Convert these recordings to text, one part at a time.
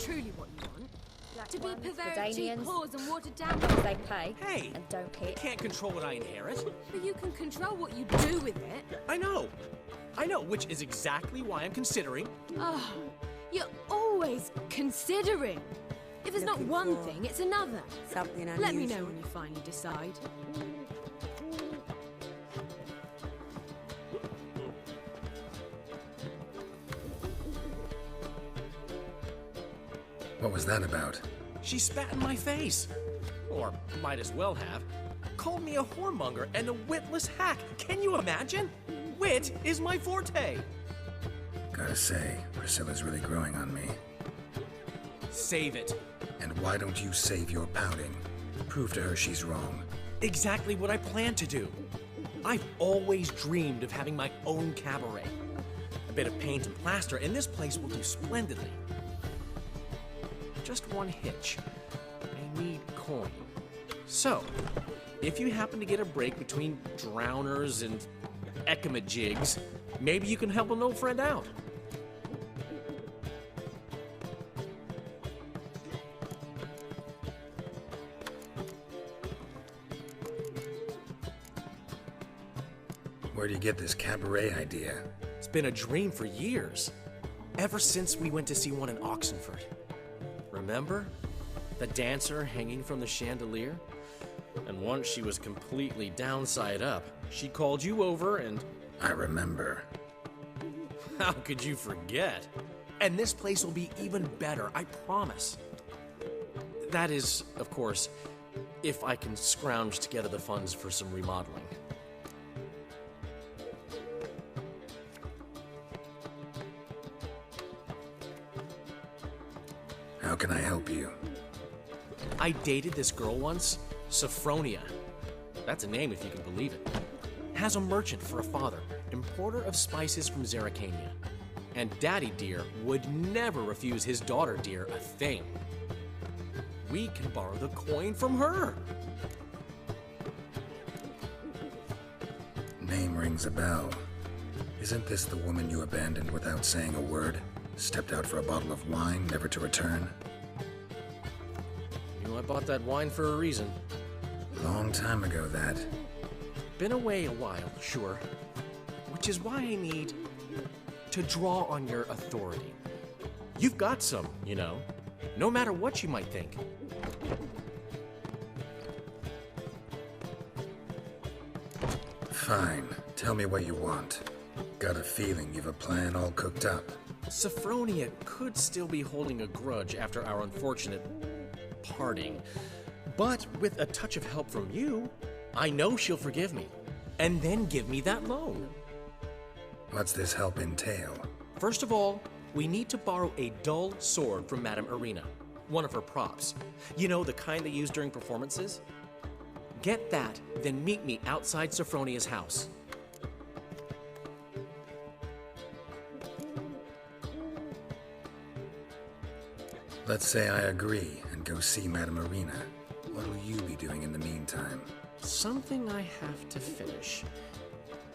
truly what you want? Black To be ones, perverted, cheap Verdanians, whores and watered down? because they pay Hey! and don't I hit. can't control what I inherit. But you can control what you do with it. I know, which is exactly why I'm considering. Oh, you're always considering. If it's not Looking one for thing, it's another. Something unusual. Let me know when you finally decide. What was that about? She spat in my face. Or might as well have. Called me a whoremonger and a witless hack. Can you imagine? Wit is my forte. Gotta say, Priscilla's really growing on me. Save it. And why don't you save your pouting? Prove to her she's wrong. Exactly what I plan to do. I've always dreamed of having my own cabaret. A bit of paint and plaster, and this place will do splendidly. Just one hitch. I need coin. So, if you happen to get a break between drowners and ekamajigs, maybe you can help an old friend out. Where do you get this cabaret idea? It's been a dream for years. Ever since we went to see one in Oxenford. Remember? The dancer hanging from the chandelier? And once she was completely downside up, she called you over and... I remember. How could you forget? And this place will be even better, I promise. That is, of course, if I can scrounge together the funds for some remodeling. How can I help you? I dated this girl once, Sophronia. That's a name if you can believe it. Has a merchant for a father, importer of spices from Zeracania. And Daddy Dear would never refuse his daughter Dear a thing. We can borrow the coin from her. Name rings a bell. Isn't this the woman you abandoned without saying a word? Stepped out for a bottle of wine, never to return? I bought that wine for a reason. Long time ago, that. Been away a while, sure. Which is why I need to draw on your authority. You've got some, you know, no matter what you might think. Fine. Tell me what you want. Got a feeling you've a plan all cooked up. Sophronia could still be holding a grudge after our unfortunate parting. But with a touch of help from you, I know she'll forgive me. And then give me that loan. What's this help entail? First of all, we need to borrow a dull sword from Madame Irina. One of her props. You know, the kind they use during performances? Get that, then meet me outside Sophronia's house. Let's say I agree and go see Madame Irina. What'll you be doing in the meantime? Something I have to finish.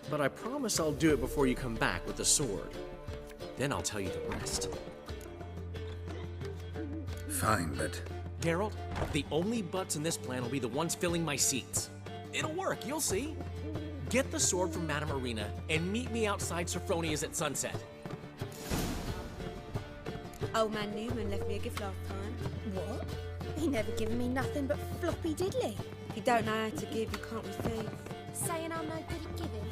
But I promise I'll do it before you come back with the sword. Then I'll tell you the rest. Fine, but... Geralt, the only butts in this plan will be the ones filling my seats. It'll work, you'll see. Get the sword from Madame Irina and meet me outside Sophronia's at sunset. Old man Newman left me a gift last time. What? He never given me nothing but floppy diddly. If you don't know how to give, you can't receive. Saying I'm no good at giving.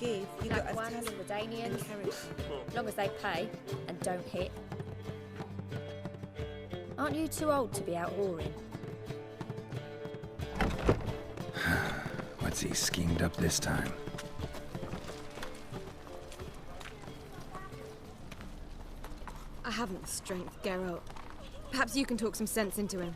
give, you got Black to ones, tell him. Redanians, as long as they pay and don't hit. Aren't you too old to be out whoring? What's he schemed up this time? I haven't the strength, Geralt. Perhaps you can talk some sense into him.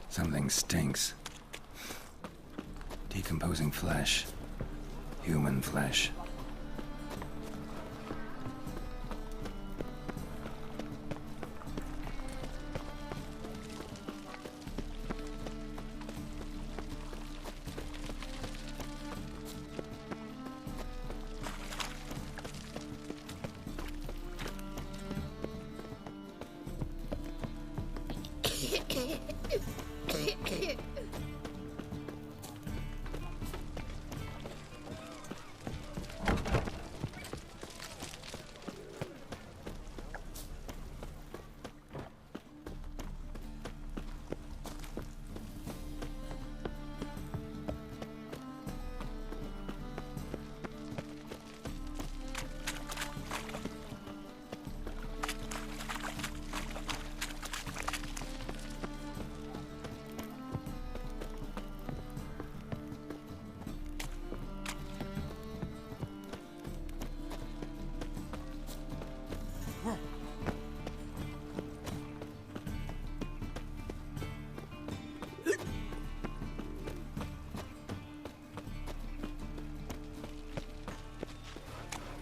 Something stinks. Decomposing flesh. Human flesh.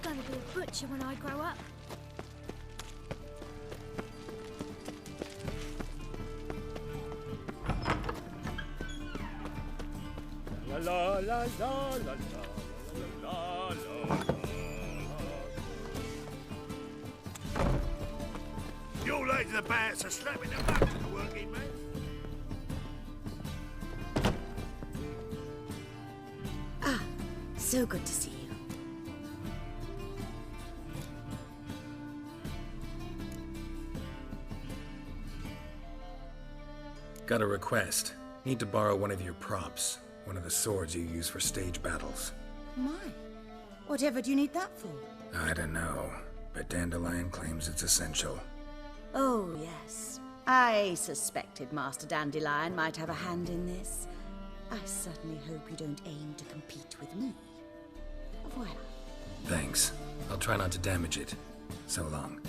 Gonna be a butcher when I grow up. La la la la la la la la. You ladies of the bats are slapping them up to the working man. So good to see you. Got a request. Need to borrow one of your props. One of the swords you use for stage battles. My, whatever do you need that for? I don't know, but Dandelion claims it's essential. Oh, yes. I suspected Master Dandelion might have a hand in this. I certainly hope you don't aim to compete with me. Voilà. Thanks. I'll try not to damage it. So long.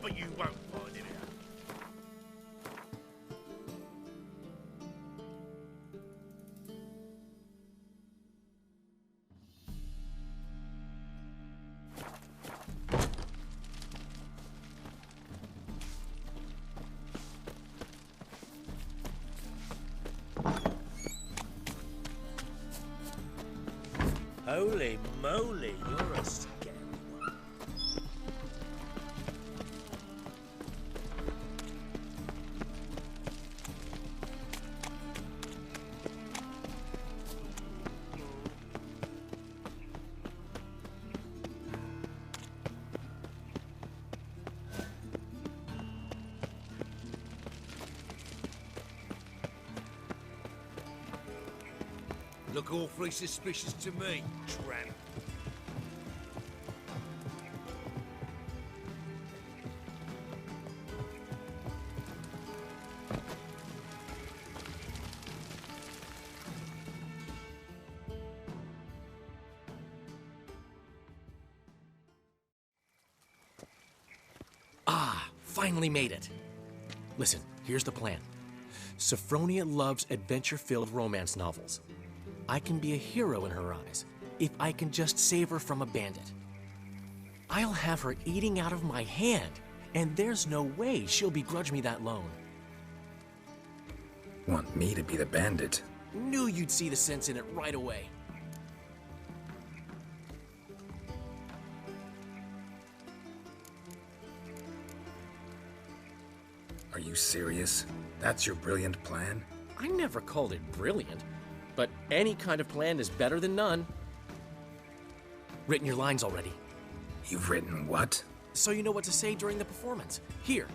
But you won't find him out. Holy moly, you're a scary one. look awfully suspicious to me, tramp. Finally made it. Listen, here's the plan. Sophronia loves adventure-filled romance novels. I can be a hero in her eyes if I can just save her from a bandit. I'll have her eating out of my hand, and there's no way she'll begrudge me that loan. Want me to be the bandit? Knew you'd see the sense in it right away. Are you serious? That's your brilliant plan? I never called it brilliant, but any kind of plan is better than none. Written your lines already. You've written what? So you know what to say during the performance. Here,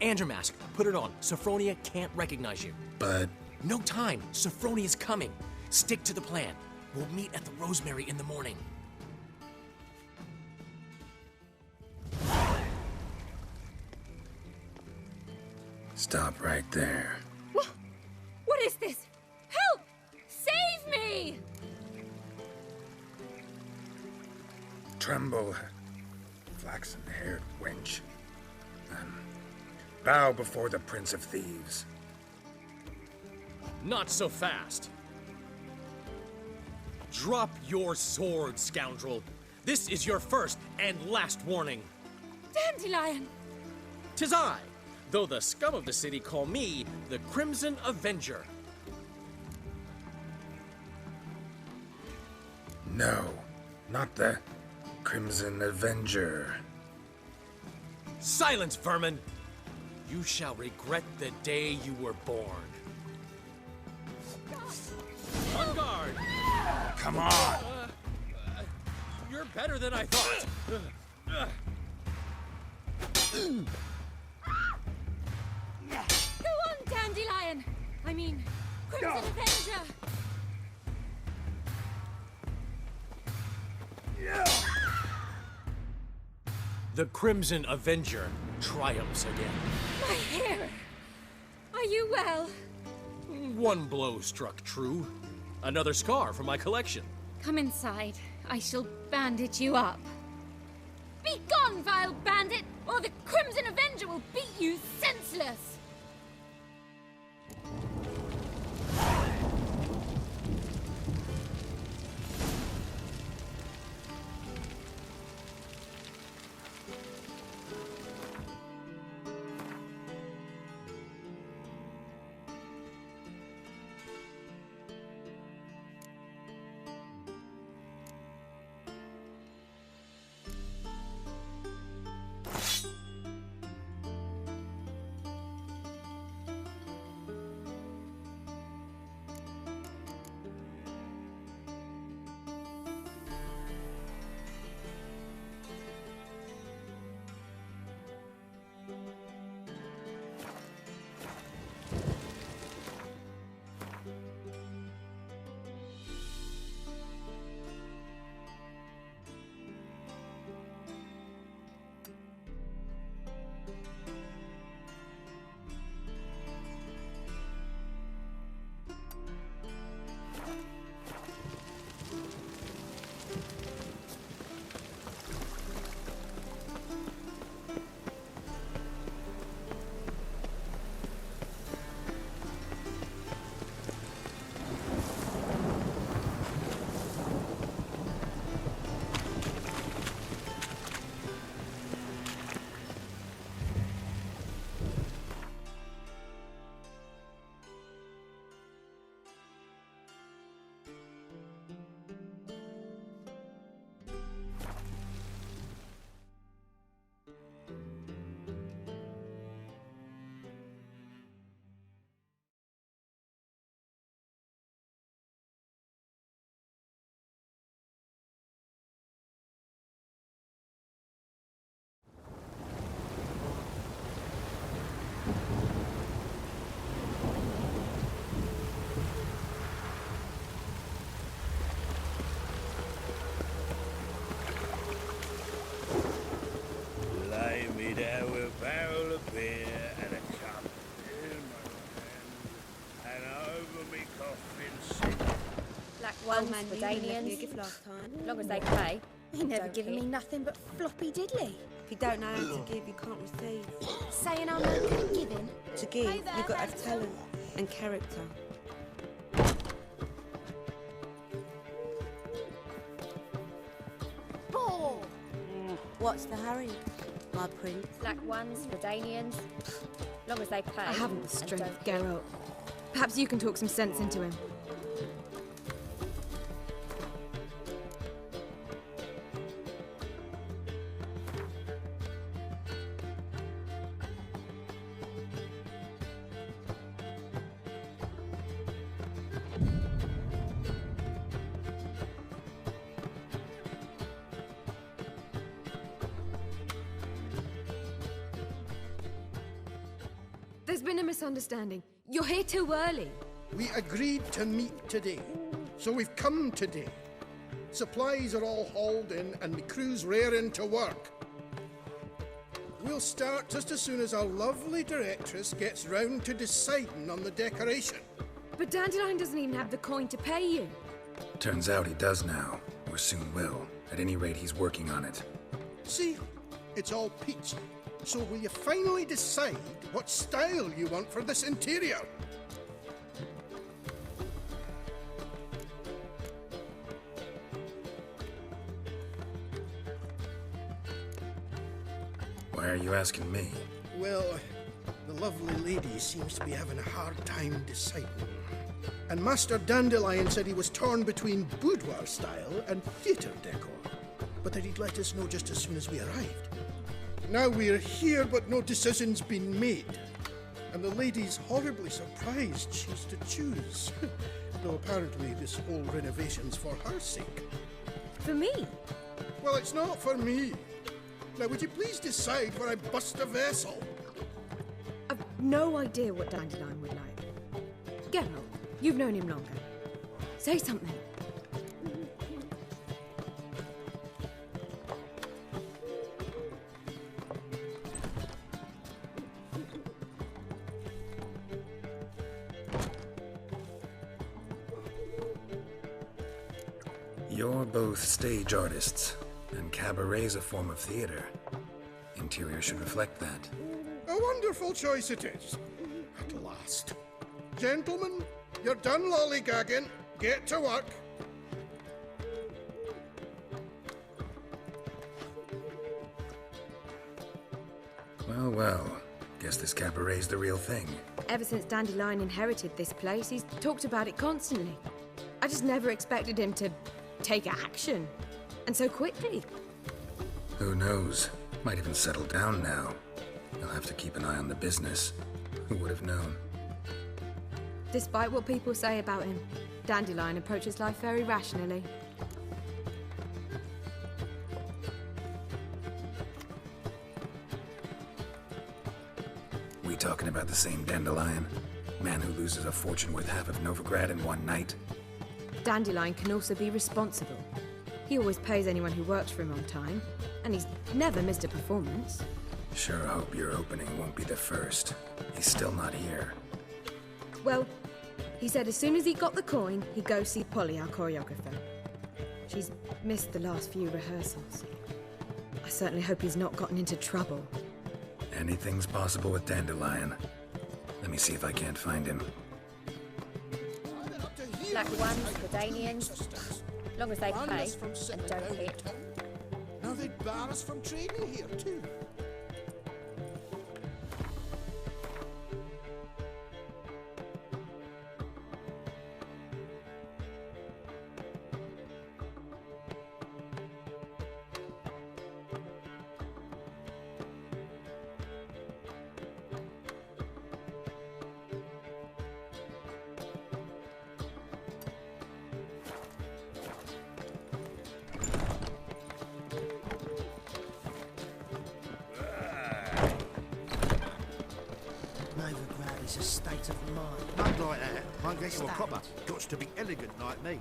and your mask. Put it on. Sophronia can't recognize you. But... No time. Sophronia's coming. Stick to the plan. We'll meet at the Rosemary in the morning. Stop right there. What is this? Help! Save me! Tremble, flaxen-haired wench. Bow before the Prince of Thieves. Not so fast. Drop your sword, scoundrel. This is your first and last warning. Dandelion! 'Tis I, though the scum of the city call me the Crimson Avenger. No, not the Crimson Avenger. Silence, vermin! You shall regret the day you were born. On guard! Come on! You're better than I thought. Go on, Dandelion! I mean, Crimson Avenger! The Crimson Avenger triumphs again. My hair! Are you well? One blow struck true. Another scar from my collection. Come inside. I shall bandage you up. Be gone, vile bandit, or the Crimson Avenger will beat you senseless! Old man Newman left me a Danians. gift last time. Long as they pay. He never given me nothing but floppy diddly. If you don't know how to give, you can't receive. Saying I'm no good at giving. To give, you've got to have talent and character. Ball! What's the hurry, my prince? Black ones, Redanians. Long as they pay. I haven't the and strength, don't Geralt. Perhaps you can talk some sense into him. There's been a misunderstanding. You're here too early. We agreed to meet today, so we've come today. Supplies are all hauled in and the crew's raring to work. We'll start just as soon as our lovely directress gets round to deciding on the decoration. But Dandelion doesn't even have the coin to pay you. Turns out he does now, or soon will. At any rate, he's working on it. See, it's all peachy. So will you finally decide what style you want for this interior? Why are you asking me? Well, the lovely lady seems to be having a hard time deciding. And Master Dandelion said he was torn between boudoir style and theatre decor, but that he'd let us know just as soon as we arrived. Now we're here, but no decision's been made. And the lady's horribly surprised she's to choose. Though apparently this whole renovation's for her sake. For me? Well, it's not for me. Now, would you please decide where I bust a vessel? I've no idea what Dandelion would like. Geralt, you've known him longer. Say something. You're both stage artists, and cabaret's a form of theater. Interior should reflect that. A wonderful choice it is. At last. Gentlemen, you're done lollygagging. Get to work. Well, well. Guess this cabaret's the real thing. Ever since Dandelion inherited this place, he's talked about it constantly. I just never expected him to take action. And so quickly. Who knows? Might even settle down now. He'll have to keep an eye on the business. Who would have known? Despite what people say about him, Dandelion approaches life very rationally. We talking about the same Dandelion? Man who loses a fortune worth half of Novigrad in one night? Dandelion can also be responsible. He always pays anyone who works for him on time, and he's never missed a performance. Sure hope your opening won't be the first. He's still not here. Well, he said as soon as he got the coin, he'd go see Polly, our choreographer. She's missed the last few rehearsals. I certainly hope he's not gotten into trouble. Anything's possible with Dandelion. Let me see if I can't find him. Black ones, Redanians. Long as they pay and don't hit. Now they'd bar us from trading here too. It's a state of mind. Not like that. Won't get you a copper. Got to be elegant like me.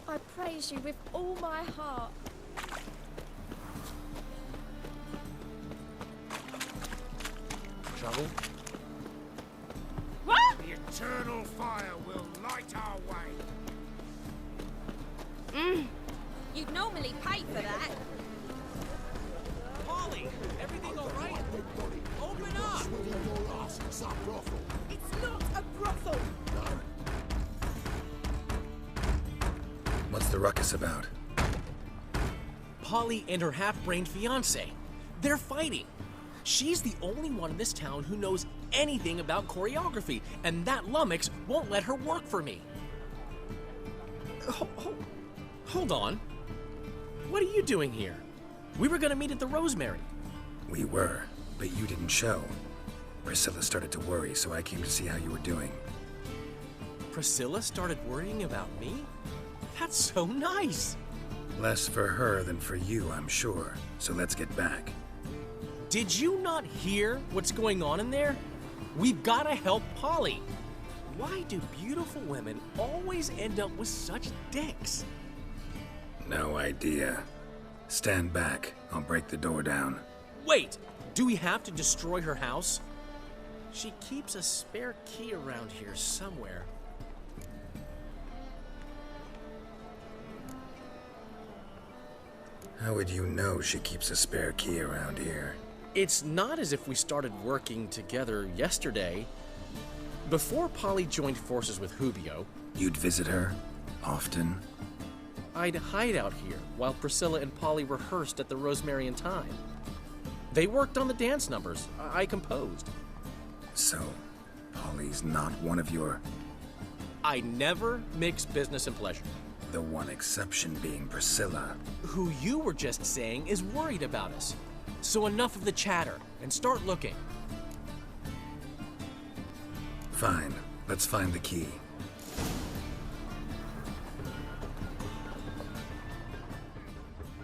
I praise you with all my heart. Trouble? The eternal fire will light our way. normally pay for that. Polly, everything all right? Open up! It's not a brothel. What's the ruckus about? Polly and her half-brained fiancé. They're fighting. She's the only one in this town who knows anything about choreography, and that lummox won't let her work for me. Hold on. What are you doing here? We were gonna meet at the Rosemary. We were, but you didn't show. Priscilla started to worry, so I came to see how you were doing. Priscilla started worrying about me? That's so nice. Less for her than for you, I'm sure. So let's get back. Did you not hear what's going on in there? We've gotta help Polly. Why do beautiful women always end up with such dicks? No idea. Stand back. I'll break the door down. Wait, do we have to destroy her house? She keeps a spare key around here somewhere. How would you know she keeps a spare key around here? It's not as if we started working together yesterday. Before Polly joined forces with Hubio, You'd visit her? Often? I'd hide out here while Priscilla and Polly rehearsed at the Rosemary and Thyme. They worked on the dance numbers I composed. So, Polly's not one of your... I never mix business and pleasure. The one exception being Priscilla. Who you were just saying is worried about us. So enough of the chatter, and start looking. Fine. Let's find the key.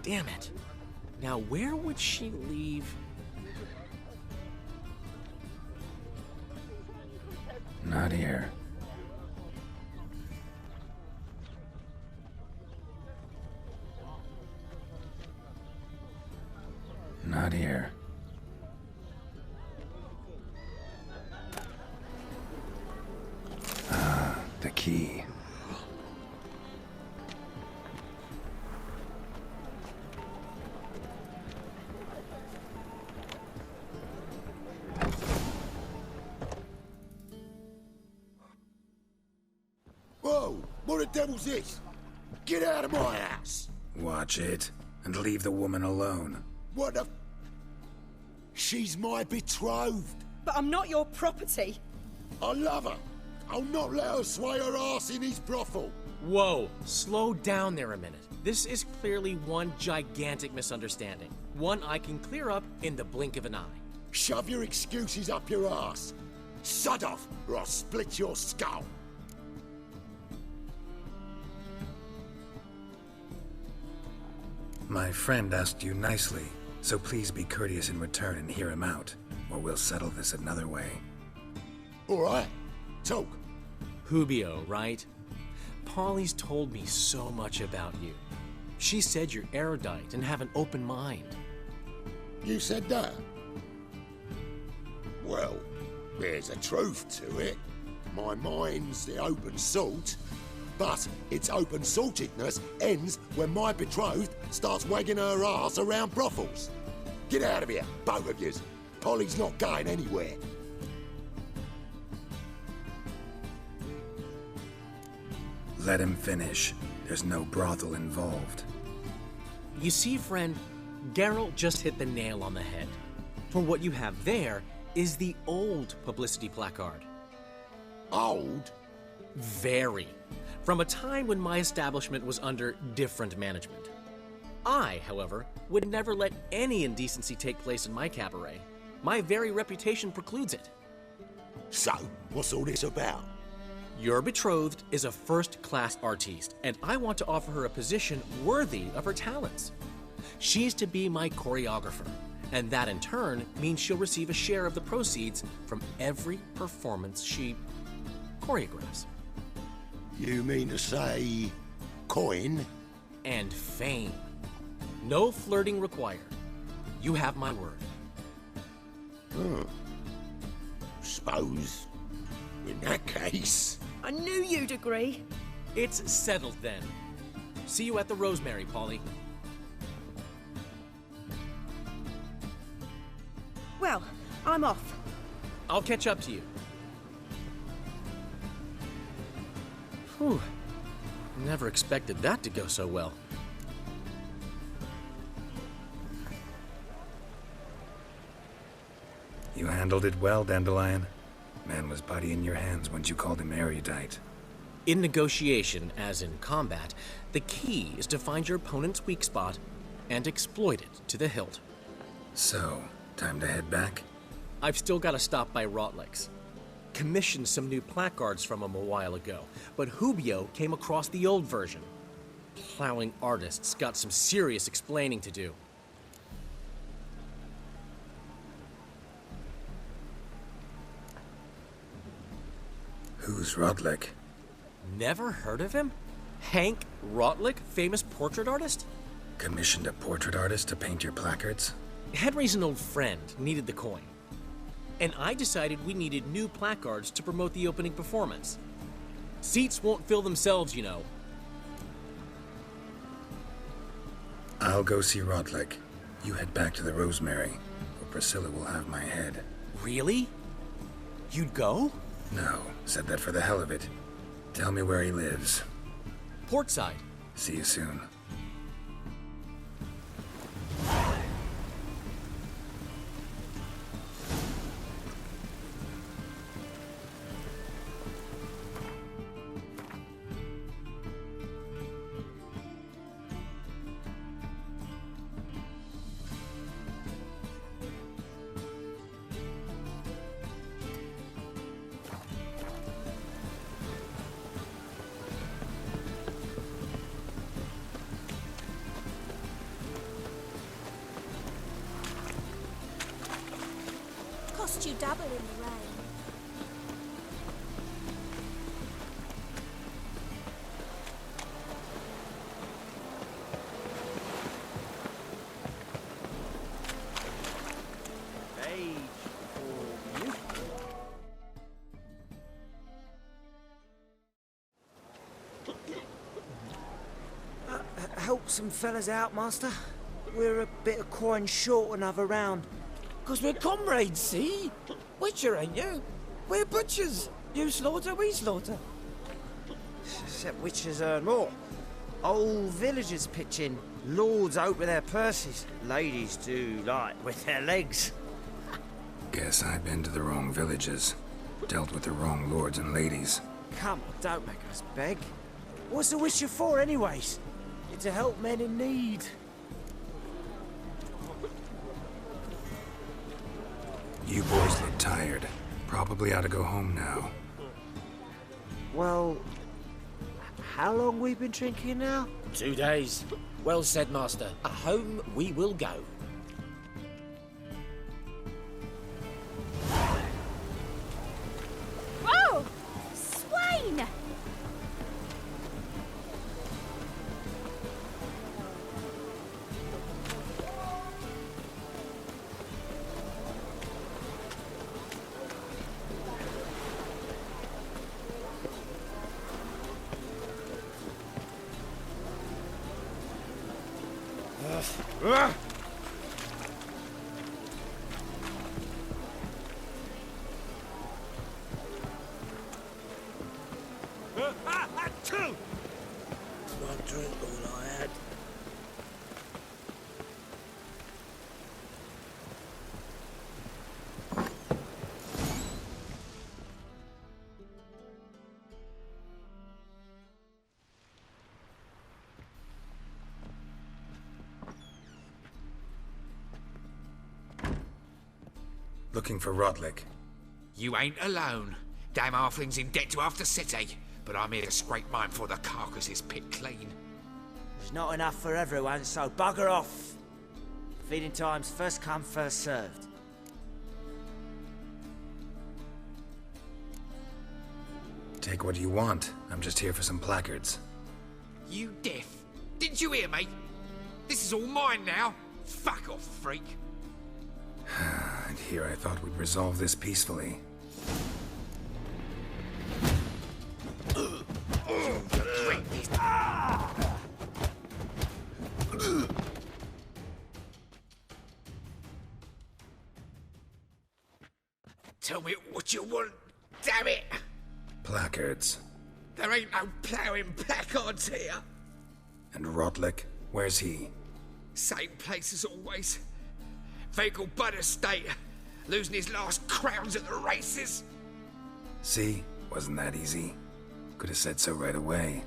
Damn it. Now where would she leave... Not here. Not here. Ah, the key. Whoa! What the devil's this? Get out of my house! Watch it, and leave the woman alone. What the... She's my betrothed. But I'm not your property. I love her. I'll not let her sway her ass in his brothel. Whoa, slow down there a minute. This is clearly one gigantic misunderstanding. One I can clear up in the blink of an eye. Shove your excuses up your ass. Sod off, or I'll split your skull. My friend asked you nicely, so please be courteous in return and hear him out, or we'll settle this another way. All right, talk. Hubio, right? Polly's told me so much about you. She said you're erudite and have an open mind. You said that? Well, there's a truth to it. My mind's the open salt, but its open saltedness ends when my betrothed starts wagging her ass around brothels. Get out of here, both of yous. Polly's not going anywhere. Let him finish. There's no brothel involved. You see, friend, Geralt just hit the nail on the head. For what you have there is the old publicity placard. Old? Very. From a time when my establishment was under different management. I, however, would never let any indecency take place in my cabaret. My very reputation precludes it. So, what's all this about? Your betrothed is a first-class artiste, and I want to offer her a position worthy of her talents. She's to be my choreographer, and that in turn means she'll receive a share of the proceeds from every performance she choreographs. You mean to say... coin? And fame. No flirting required. You have my word. Suppose... in that case... I knew you'd agree. It's settled then. See you at the Rosemary, Polly. Well, I'm off. I'll catch up to you. Whew. Never expected that to go so well. You handled it well, Dandelion. Man was body in your hands once you called him erudite. In negotiation, as in combat, the key is to find your opponent's weak spot and exploit it to the hilt. So, time to head back? I've still got to stop by Rotlick's. Commissioned some new placards from him a while ago, but Hubio came across the old version. Plowing artists got some serious explaining to do. Who's Rotlick? Never heard of him? Hank Rotlick, famous portrait artist? Commissioned a portrait artist to paint your placards? Henry's an old friend, needed the coin. And I decided we needed new placards to promote the opening performance. Seats won't fill themselves, you know. I'll go see Rotlick. You head back to the Rosemary, or Priscilla will have my head. Really? You'd go? No, said that for the hell of it. Tell me where he lives. Portside. See you soon. Cost you double in the rain. Help some fellas out, Master. We're a bit of coin short another round. 'Cause we're comrades, see? Witcher, ain't you? We're butchers. You slaughter, we slaughter. Except witchers earn more. Old villagers pitch in. Lords out with their purses. Ladies do light with their legs. Guess I've been to the wrong villages. Dealt with the wrong lords and ladies. Come on, don't make us beg. What's a witcher for, anyways? It's to help men in need. You boys look tired. Probably ought to go home now. Well, how long we been drinking now? 2 days. Well said, Master. Home we will go. Whoa! Swain! One drink, all I had. Looking for Rotlick. You ain't alone. Damn halfling's in debt to half the city, but I'm here to scrape mine before the carcass is picked clean. There's not enough for everyone, so bugger off. Feeding time's first come, first served. Take what you want. I'm just here for some placards. You deaf? Didn't you hear me? This is all mine now. Fuck off, freak. And here I thought we'd resolve this peacefully. Drink this. Tell me what you want, damn it! Placards. There ain't no ploughing placards here. And Rodlick, where's he? Same place as always. Vegal Bud Estate, losing his last crowns at the races. See? Wasn't that easy? Could have said so right away.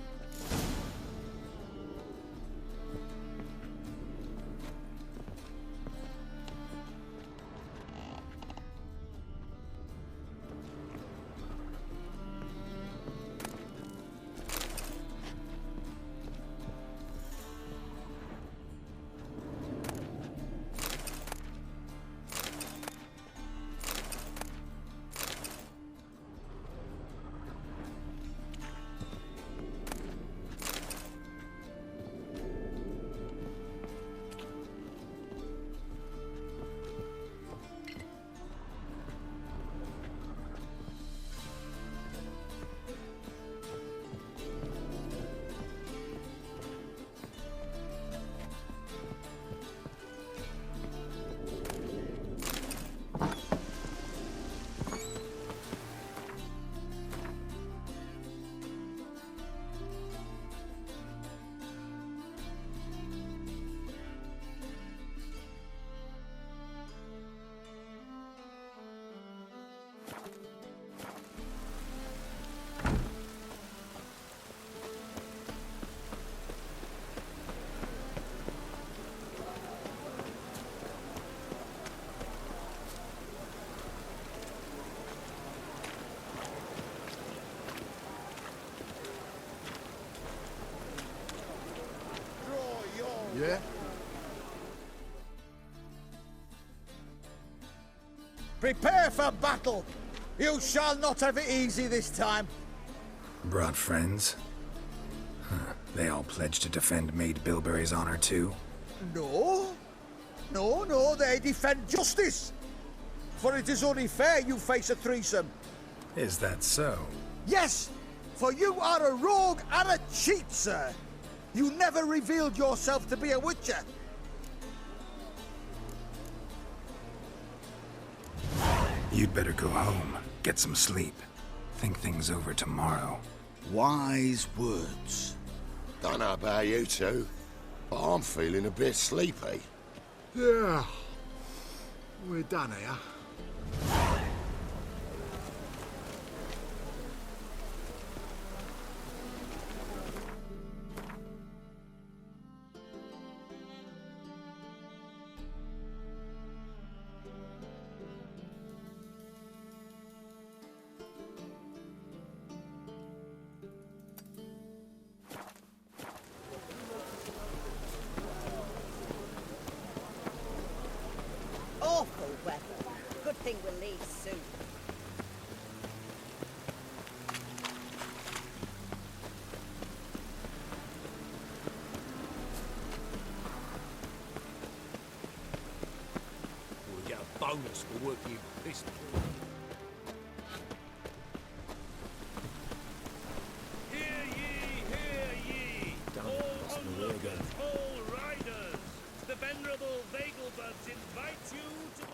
Yeah? Prepare for battle! You shall not have it easy this time. Brought friends? Huh. They all pledged to defend Maid Bilberry's honor too? No. No, they defend justice. For it is only fair you face a threesome. Is that so? Yes, for you are a rogue and a cheat, sir. You never revealed yourself to be a witcher. You'd better go home, get some sleep. Think things over tomorrow. Wise words. Don't know about you two, but I'm feeling a bit sleepy. Yeah. We're done here. Awful weather. Good thing we'll leave soon. We'll get a bonus for work you pissed. Hear ye! All onlookers, all riders! The venerable Vegelbuds invite you to the...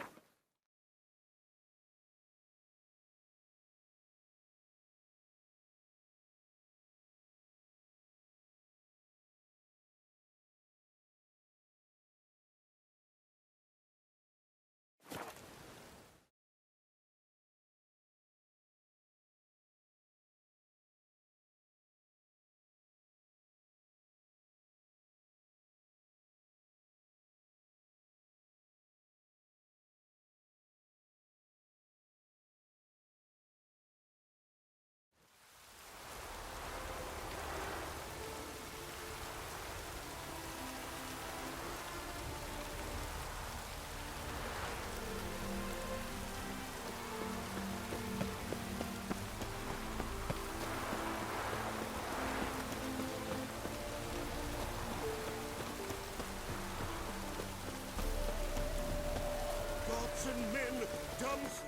Gods and men, dumps.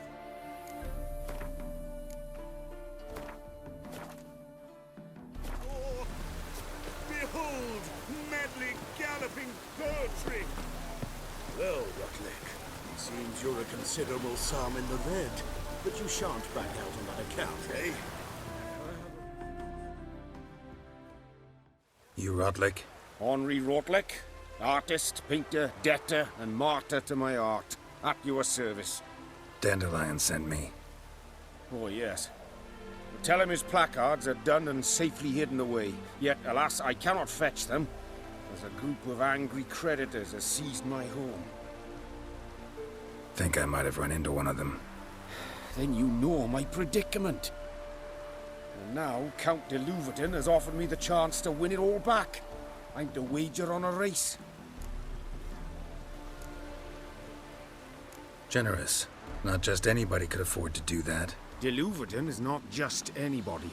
Oh, behold, madly galloping poetry. Well, Rutlick, it seems you're a considerable psalm in the red. But you shan't back out on that account, eh? You Rotlick? Henri Rotlick, artist, painter, debtor, and martyr to my art. At your service. Dandelion sent me. Oh, yes. Tell him his placards are done and safely hidden away. Yet, alas, I cannot fetch them, as a group of angry creditors has seized my home. Think I might have run into one of them. Then you know my predicament. And now, Count de Louverton has offered me the chance to win it all back. I'm to wager on a race. Generous. Not just anybody could afford to do that. De Louverton is not just anybody.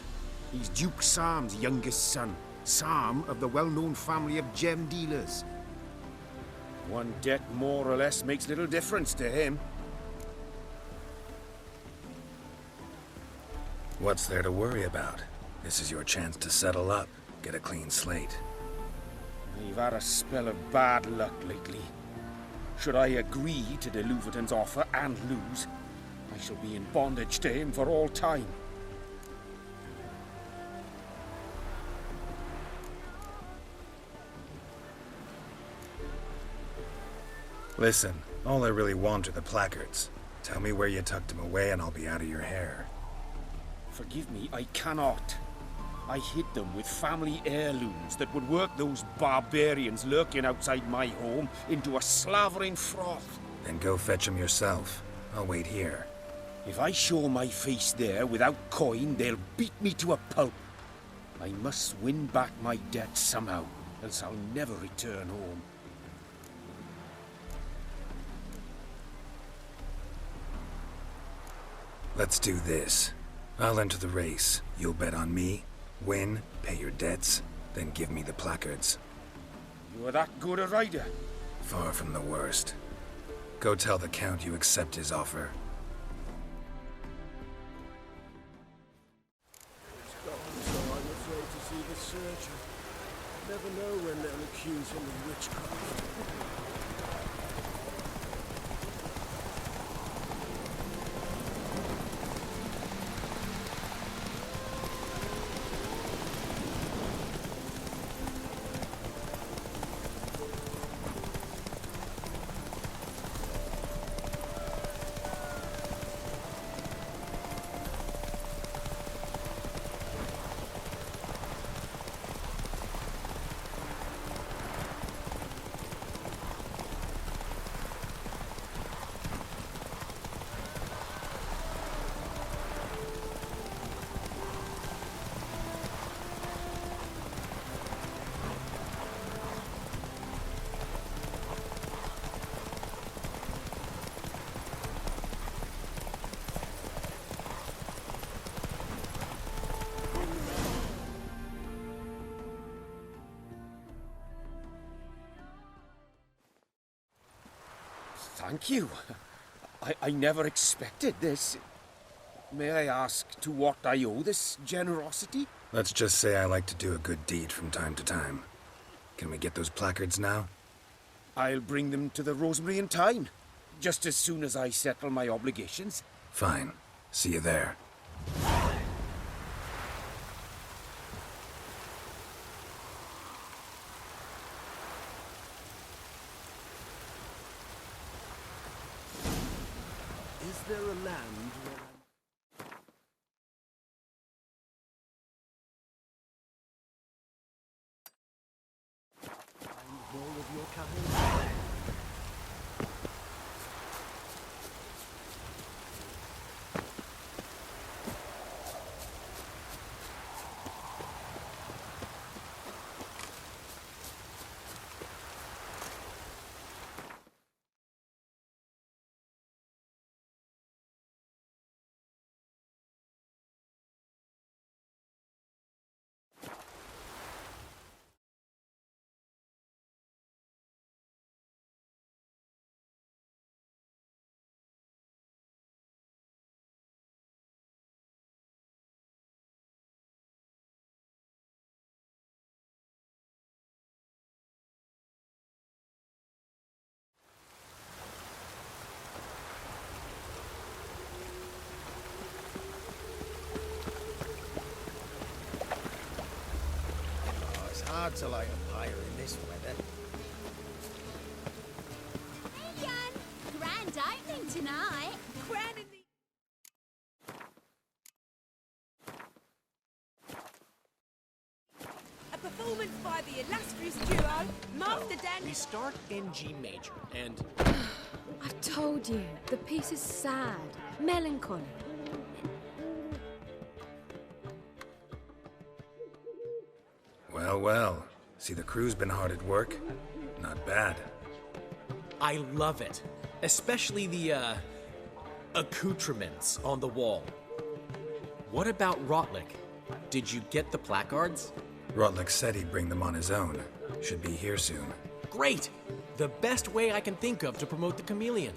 He's Duke Sam's youngest son. Sam of the well-known family of gem dealers. One debt more or less makes little difference to him. What's there to worry about? This is your chance to settle up, get a clean slate. I've had a spell of bad luck lately. Should I agree to de Louverton's offer and lose, I shall be in bondage to him for all time. Listen, all I really want are the placards. Tell me where you tucked them away and I'll be out of your hair. Forgive me, I cannot. I hid them with family heirlooms that would work those barbarians lurking outside my home into a slavering froth. Then go fetch them yourself. I'll wait here. If I show my face there without coin, they'll beat me to a pulp. I must win back my debt somehow, else I'll never return home. Let's do this. I'll enter the race. You'll bet on me, win, pay your debts, then give me the placards. You're that good a rider? Far from the worst. Go tell the Count you accept his offer. It's gone, so I'm afraid to see the searcher. Never know when they'll accuse him of witchcraft. Thank you. I never expected this. May I ask to what I owe this generosity? Let's just say I like to do a good deed from time to time. Can we get those placards now? I'll bring them to the Rosemary in time, just as soon as I settle my obligations. Fine. See you there. Is there a land where I'm more of your kind? hard to light a fire in this weather. Hey, Jan! Grand opening tonight. Crowning the... A performance by the illustrious duo, Master Dan. We start in G major, and... I've told you, the piece is sad, melancholy. Well, well. See, the crew's been hard at work. Not bad. I love it. Especially the, accoutrements on the wall. What about Rotlick? Did you get the placards? Rotlick said he'd bring them on his own. Should be here soon. Great! The best way I can think of to promote the chameleon.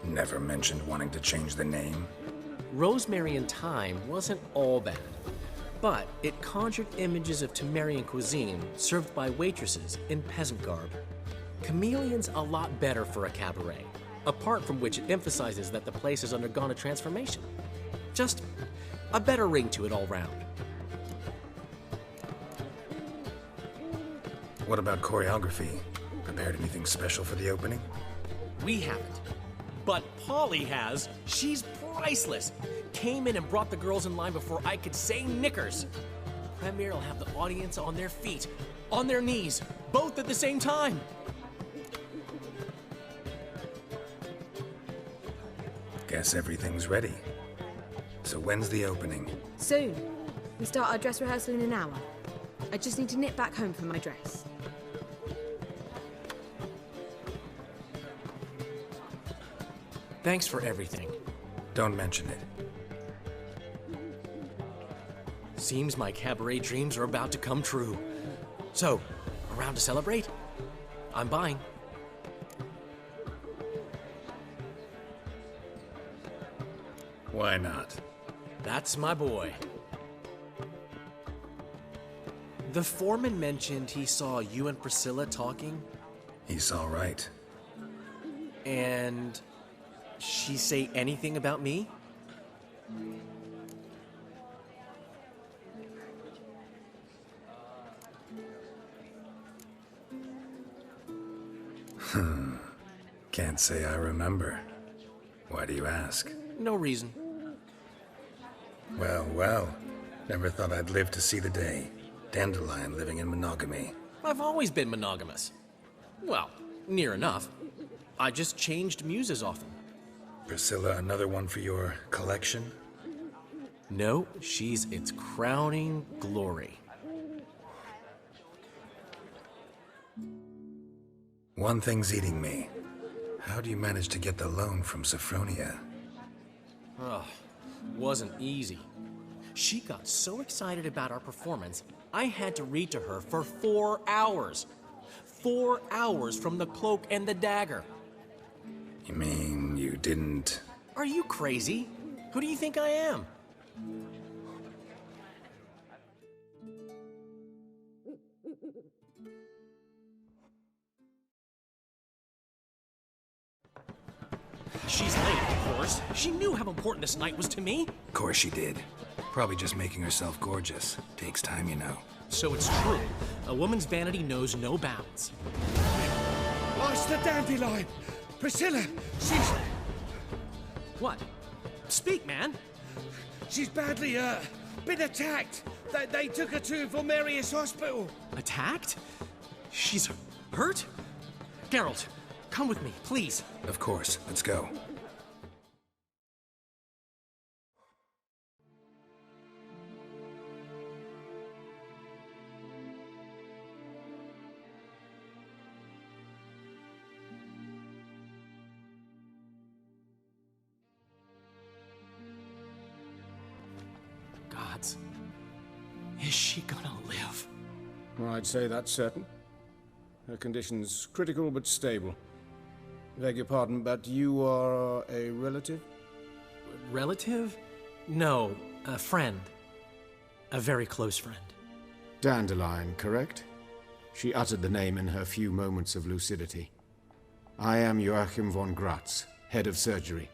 Never mentioned wanting to change the name. Rosemary and Thyme wasn't all bad, but it conjured images of Temerian cuisine served by waitresses in peasant garb. Chameleon's a lot better for a cabaret, apart from which it emphasizes that the place has undergone a transformation. Just a better ring to it all round. What about choreography? Prepared anything special for the opening? We haven't. But Polly has. She's priceless. Came in and brought the girls in line before I could say knickers. Premiere will have the audience on their feet, on their knees, both at the same time. Guess everything's ready. So when's the opening? Soon. We start our dress rehearsal in an hour. I just need to nip back home for my dress. Thanks for everything. Don't mention it. Seems my cabaret dreams are about to come true. So, around to celebrate? I'm buying. Why not? That's my boy. The foreman mentioned he saw you and Priscilla talking. He's all right. And she say anything about me? Can't say I remember. Why do you ask? No reason. Well, well. Never thought I'd live to see the day. Dandelion living in monogamy. I've always been monogamous. Well, near enough. I just changed muses often. Priscilla, another one for your collection? No, she's its crowning glory. One thing's eating me. How do you manage to get the loan from Sophronia? Ugh, wasn't easy. She got so excited about our performance, I had to read to her for 4 hours. 4 hours from the Cloak and the Dagger. You mean you didn't... Are you crazy? Who do you think I am? She's late, of course. She knew how important this night was to me. Of course she did. Probably just making herself gorgeous. Takes time, you know. So it's true. A woman's vanity knows no bounds. Master Dandelion! Priscilla, she's... What? Speak, man. She's badly, been attacked. They took her to Vulmerius Hospital. Attacked? She's hurt? Geralt, come with me, please. Of course. Let's go. Gods. Is she gonna live? I'd say that's certain. Her condition's critical but stable. Beg your pardon, but you are a relative? Relative? No, a friend. A very close friend. Dandelion, correct? She uttered the name in her few moments of lucidity. I am Joachim von Gratz, head of surgery.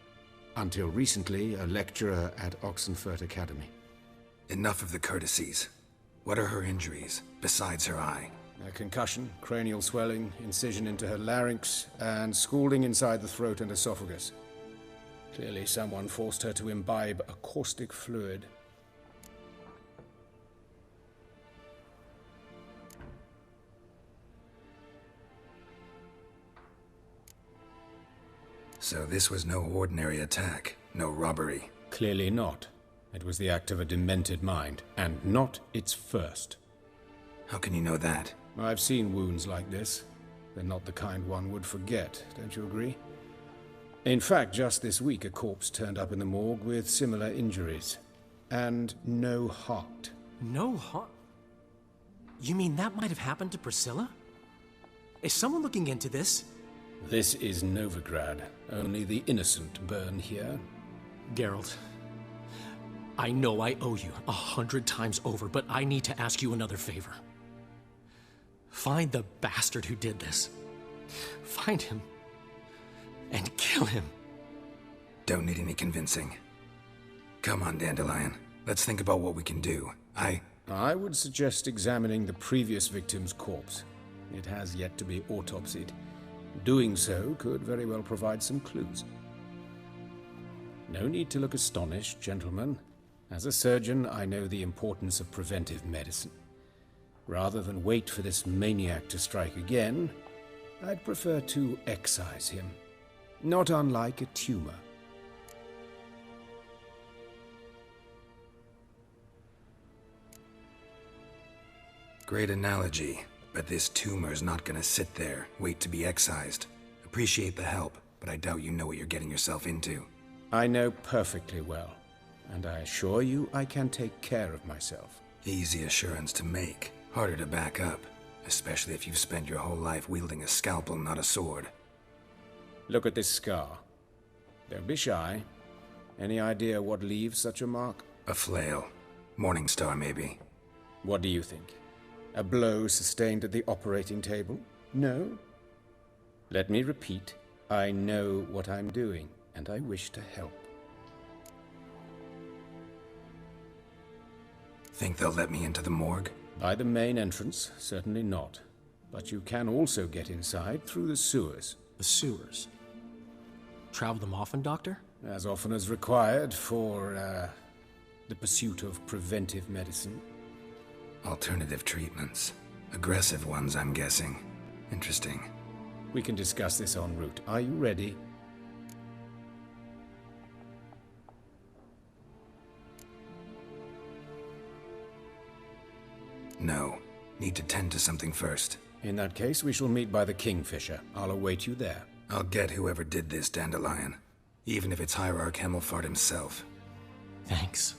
Until recently, a lecturer at Oxenfurt Academy. Enough of the courtesies. What are her injuries, besides her eye? A concussion, cranial swelling, incision into her larynx, and scalding inside the throat and esophagus. Clearly someone forced her to imbibe a caustic fluid. So this was no ordinary attack, no robbery. Clearly not. It was the act of a demented mind, and not its first. How can you know that? I've seen wounds like this. They're not the kind one would forget, don't you agree? In fact, just this week a corpse turned up in the morgue with similar injuries. And no heart. No heart? You mean that might have happened to Priscilla? Is someone looking into this? This is Novigrad. Only the innocent burn here. Geralt, I know I owe you 100 times over, but I need to ask you another favor. Find the bastard who did this. Find him and kill him. Don't need any convincing. Come on, Dandelion. Let's think about what we can do. I would suggest examining the previous victim's corpse. It has yet to be autopsied. Doing so could very well provide some clues. No need to look astonished, gentlemen. As a surgeon, I know the importance of preventive medicine. Rather than wait for this maniac to strike again, I'd prefer to excise him. Not unlike a tumor. Great analogy, but this tumor's not gonna sit there, wait to be excised. Appreciate the help, but I doubt you know what you're getting yourself into. I know perfectly well, and I assure you I can take care of myself. Easy assurance to make, harder to back up, especially if you've spent your whole life wielding a scalpel, not a sword. Look at this scar. Don't be shy. Any idea what leaves such a mark? A flail. Morning Star, maybe. What do you think? A blow sustained at the operating table? No? Let me repeat. I know what I'm doing, and I wish to help. Think they'll let me into the morgue? By the main entrance, certainly not. But you can also get inside through the sewers. The sewers? Travel them often, Doctor? As often as required for, the pursuit of preventive medicine. Alternative treatments. Aggressive ones, I'm guessing. Interesting. We can discuss this en route. Are you ready? No. Need to tend to something first. In that case, we shall meet by the Kingfisher. I'll await you there. I'll get whoever did this, Dandelion. Even if it's Hierarch Hemmelfart himself. Thanks.